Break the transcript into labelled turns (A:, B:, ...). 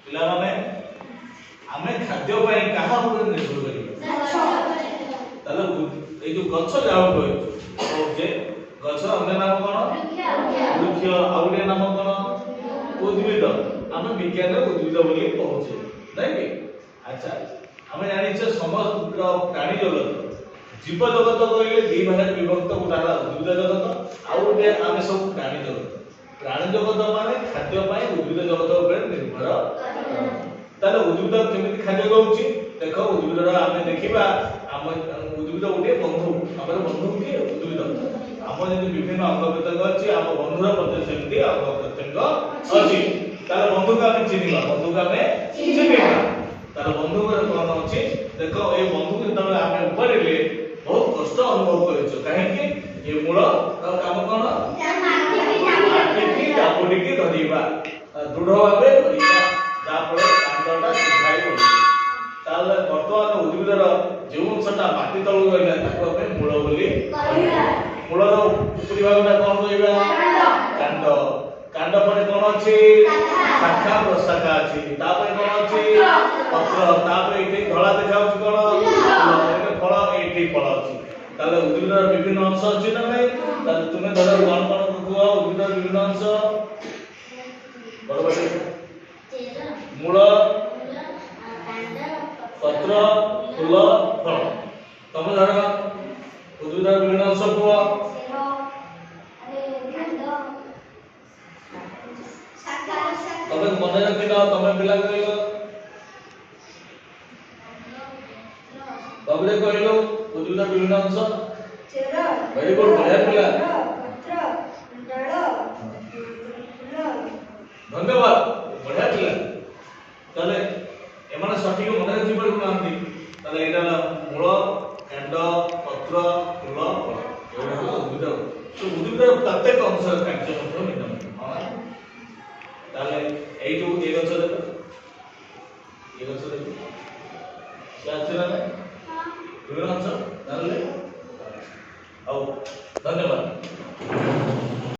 A: पिला माने आमे खाद्य पाई कहा ऊपर निर्भर करियो ताले ए जो गछ जाऊ होय जे गछ अन्य नाम कोन वृक्ष आउले नाम कोन उद्भिद आमे विज्ञान उद्भिद बोली कहूचे नै कि अच्छा आमे जानि छ समस्त प्राणी जगत जीव जगत कहले दी भाग विभक्त उदाहरण उद्भिद जगत आउले आमे सब प्राणी जगत माने खाद्य पाई उद्भिद जगत ऊपर निर्भर ताले उद्भिद केमिति खाद्य दउची देखो उद्भिद आमे देखिबा हम उद्भिद उठे बंधु हमर बंधु के उद्भिद हम जदि विभिन्न अंग प्रत्यंग अछि हम बंधुर प्रत्येक सेमति अंग प्रत्यंग अछि ताले बंधु का आमे चिनिबा बंधु का आमे चिनिबा ताले बंधु को कोन अछि देखो ए बंधु जतबे आमे उपरिले बहुत कष्ट अनुभव करछ काहे कि ए मूल काम कोन माटी चापुडी की धरिबा दृढ़ भाबे करिबा तापर कांडटा सुधाई होई ताले वर्तमान उद्भिदर जे अंशटा माटी तळु गइला ताको पे मूल बोली कहिबा मूलर उपरि भागटा कोन कहिबा कांड कांड परे कोन अछि शाखा प्रशाखा अछि तापर कोन अछि पत्र तापर एठी धळा देखाउछ कोन एठी फल एठी फल अछि ताले उद्भिदर विभिन्न अंश अछि ना नै ताले तुमे धर कोन कोन कुआ उद्भिदर विभिन्न अंश बरोबर मूल पत्र फूल फल तुम धर उद्भिदर विभिन्न अंश कुआ तबे मने रखिलो तमे पिला कहिलो तबे कहिलो उद्भिदर विभिन्न अंश चेर वेरी गुड बढ़िया पिला पत्र डाळ फूल धन्यवाद बढ़िया पिला तले एमाने सठिक मने रखि पड़ो नांती तले एटा मूल कांड पत्र फूल फल एटा उद्भिद तो उद्भिदर प्रत्येक अंश कार्य मध्य नियम ताले ए जो ए गछ देखो क्या चला है विभिन्न अंश ताले